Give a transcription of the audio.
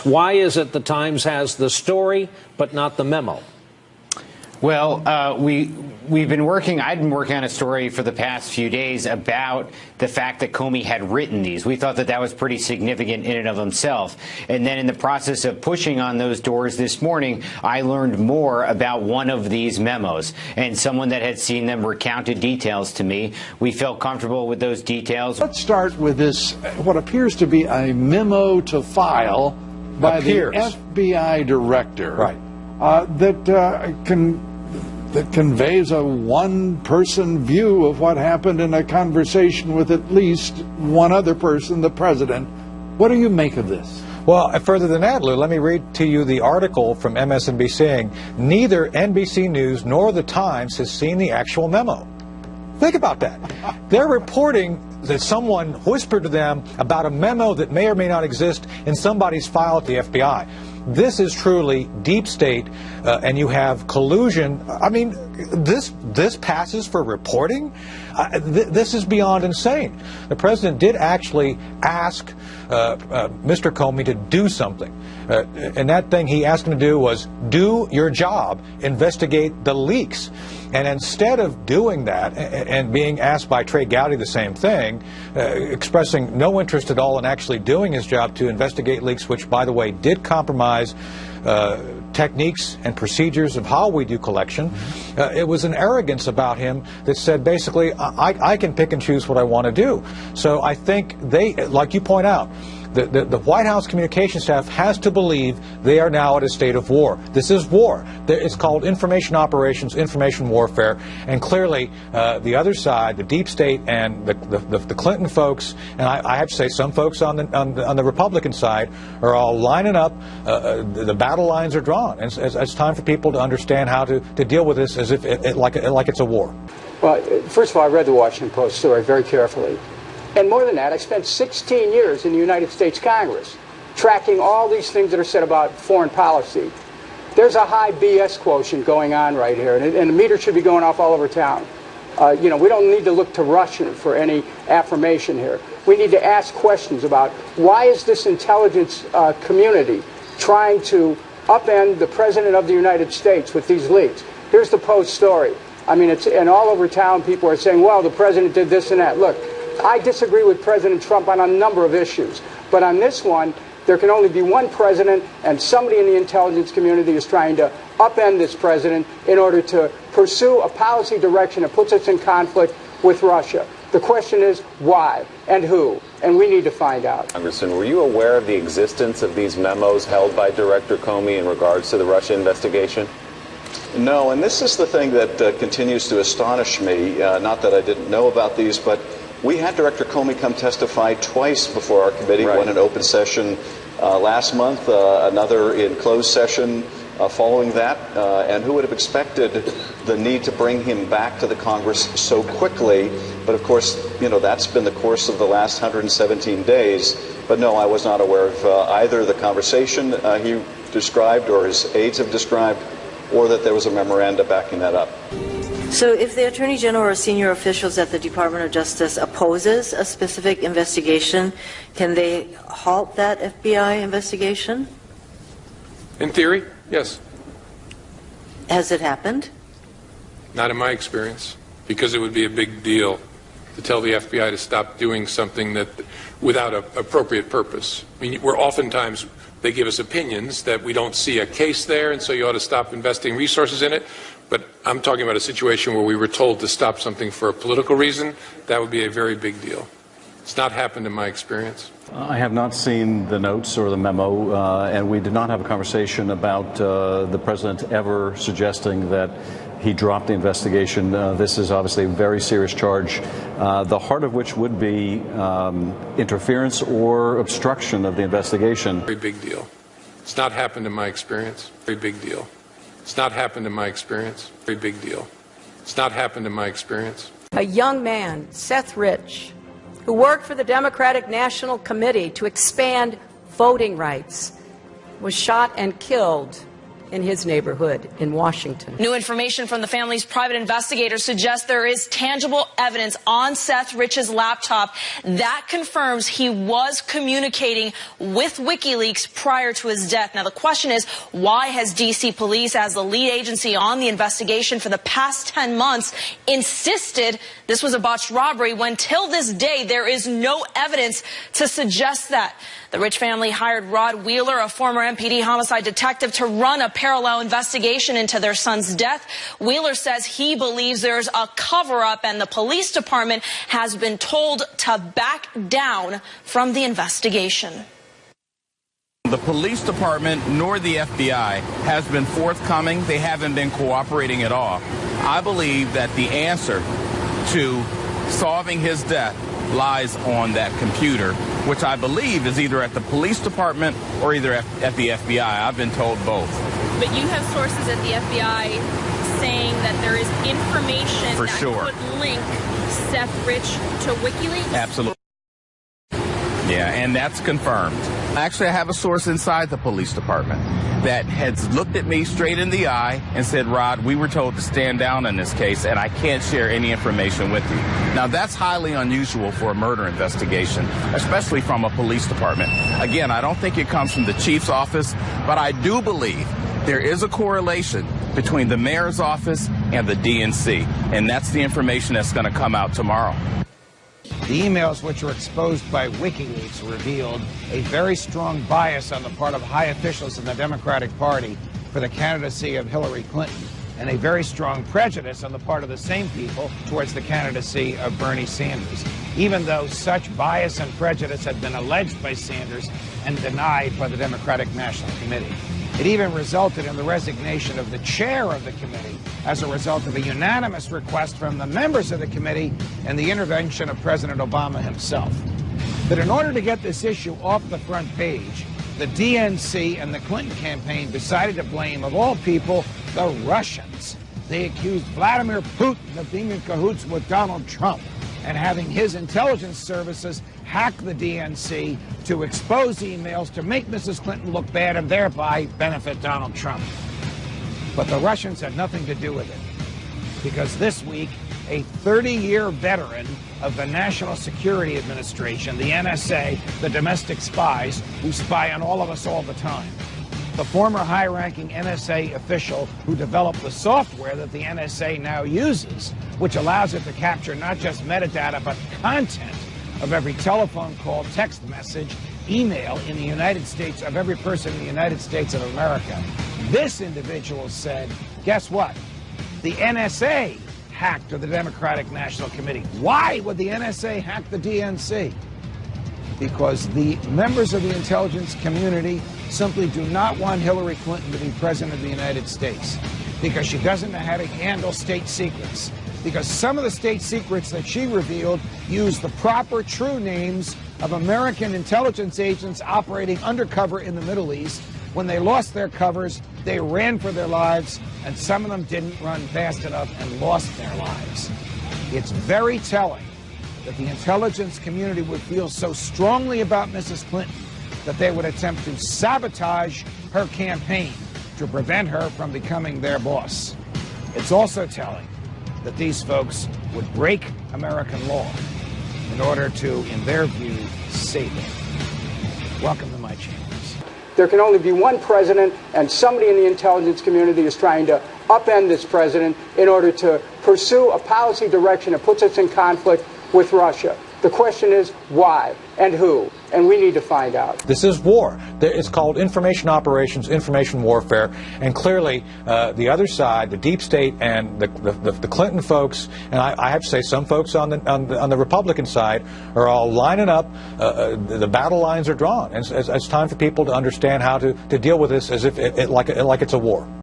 Times. Why is it the Times has the story but not the memo? Well, we've been working. I've been working on a story for the past few days about the fact that Comey had written these. We thought that that was pretty significant in and of himself. And then in the process of pushing on those doors this morning, I learned more about one of these memos. And someone that had seen them recounted details to me. We felt comfortable with those details. Let's start with this, what appears to be a memo to file by the FBI director. Right. That conveys a one-person view of what happened in a conversation with at least one other person, the president. What do you make of this? Well, further than that, Lou, let me read to you the article from MSNBC saying neither NBC News nor The Times has seen the actual memo. Think about that. They're reporting that someone whispered to them about a memo that may or may not exist in somebody's file at the FBI. This is truly deep state, and you have collusion. I mean, this passes for reporting? This is beyond insane. The president did actually ask Mr. Comey to do something. And that thing he asked him to do was do your job, investigate the leaks. And instead of doing that and being asked by Trey Gowdy the same thing, expressing no interest at all in actually doing his job to investigate leaks, which, by the way, did compromise techniques and procedures of how we do collection, it was an arrogance about him that said, basically, I can pick and choose what I want to do. So I think they, like you point out, the White House communication staff has to believe they are now at a state of war. This is war. It's called information operations, information warfare, and clearly the other side, the deep state and the Clinton folks, and I have to say some folks on the Republican side are all lining up. The battle lines are drawn, and it's time for people to understand how to deal with this as if like it's a war. Well, first of all, I read the Washington Post story very carefully. And more than that, I spent 16 years in the United States Congress tracking all these things that are said about foreign policy. There's a high BS quotient going on right here, and the meter should be going off all over town. We don't need to look to Russia for any affirmation here. We need to ask questions about why is this intelligence community trying to upend the President of the United States with these leaks. Here's the Post story. I mean, and all over town people are saying, well, the President did this and that. Look, I disagree with President Trump on a number of issues, but on this one, there can only be one president, and somebody in the intelligence community is trying to upend this president in order to pursue a policy direction that puts us in conflict with Russia. The question is why and who, and we need to find out. Congressman, were you aware of the existence of these memos held by Director Comey in regards to the Russia investigation? No, and this is the thing that continues to astonish me, not that I didn't know about these, but we had Director Comey come testify twice before our committee, one in open session last month, another in closed session following that, and who would have expected the need to bring him back to the Congress so quickly? But of course, that's been the course of the last 117 days. But no, I was not aware of either the conversation he described or his aides have described, or that there was a memoranda backing that up. So if the Attorney General or senior officials at the Department of Justice opposes a specific investigation, can they halt that FBI investigation? In theory, yes. Has it happened? Not in my experience, because it would be a big deal to tell the FBI to stop doing something that without an appropriate purpose. I mean, oftentimes they give us opinions that we don't see a case there, and so you ought to stop investing resources in it. But I'm talking about a situation where we were told to stop something for a political reason. That would be a very big deal. It's not happened in my experience. I have not seen the notes or the memo, and we did not have a conversation about the president ever suggesting that he dropped the investigation. This is obviously a very serious charge, the heart of which would be interference or obstruction of the investigation. Very big deal. It's not happened in my experience. Very big deal. It's not happened in my experience. Very big deal. It's not happened in my experience. A young man, Seth Rich, who worked for the Democratic National Committee to expand voting rights, was shot and killed in his neighborhood in Washington. New information from the family's private investigators suggests there is tangible evidence on Seth Rich's laptop that confirms he was communicating with WikiLeaks prior to his death. Now, the question is, why has D.C. police, as the lead agency on the investigation for the past 10 months, insisted this was a botched robbery when till this day there is no evidence to suggest that? The Rich family hired Rod Wheeler, a former MPD homicide detective, to run a parallel investigation into their son's death. Wheeler says he believes there's a cover-up and the police department has been told to back down from the investigation. The police department nor the FBI has been forthcoming. They haven't been cooperating at all. I believe that the answer to solving his death lies on that computer, which I believe is either at the police department or either at the FBI. I've been told both. But you have sources at the FBI saying that there is information For that sure. could link Seth Rich to WikiLeaks? Absolutely. Yeah, and that's confirmed. Actually, I have a source inside the police department that has looked at me straight in the eye and said, Rod, we were told to stand down in this case, and I can't share any information with you. Now, that's highly unusual for a murder investigation, especially from a police department. Again, I don't think it comes from the chief's office, but I do believe there is a correlation between the mayor's office and the DNC, and that's the information that's going to come out tomorrow. The emails which were exposed by WikiLeaks revealed a very strong bias on the part of high officials in the Democratic Party for the candidacy of Hillary Clinton, and a very strong prejudice on the part of the same people towards the candidacy of Bernie Sanders, even though such bias and prejudice had been alleged by Sanders and denied by the Democratic National Committee. It even resulted in the resignation of the chair of the committee as a result of a unanimous request from the members of the committee and the intervention of President Obama himself. But in order to get this issue off the front page, the DNC and the Clinton campaign decided to blame, of all people, the Russians. They accused Vladimir Putin of being in cahoots with Donald Trump and having his intelligence services hack the DNC to expose emails to make Mrs. Clinton look bad and thereby benefit Donald Trump. But the Russians had nothing to do with it, because this week, a 30-year veteran of the National Security Administration, the NSA, the domestic spies who spy on all of us all the time, the former high-ranking NSA official who developed the software that the NSA now uses, which allows it to capture not just metadata, but content of every telephone call, text message, email in the United States of every person in the United States of America. This individual said, guess what? The NSA hacked the Democratic National Committee. Why would the NSA hack the DNC? Because the members of the intelligence community simply do not want Hillary Clinton to be president of the United States, because she doesn't know how to handle state secrets. Because some of the state secrets that she revealed use the proper true names of American intelligence agents operating undercover in the Middle East. When they lost their covers, they ran for their lives, and some of them didn't run fast enough and lost their lives. It's very telling that the intelligence community would feel so strongly about Mrs. Clinton that they would attempt to sabotage her campaign to prevent her from becoming their boss. It's also telling that these folks would break American law in order to, in their view, save it. Welcome to my chambers. There can only be one president, and somebody in the intelligence community is trying to upend this president in order to pursue a policy direction that puts us in conflict with Russia. The question is why and who, and we need to find out. This is war. It's called information operations, information warfare, and clearly the other side, the deep state and the Clinton folks, and I have to say some folks on the Republican side are all lining up. The battle lines are drawn, and it's time for people to understand how to deal with this as if like it's a war.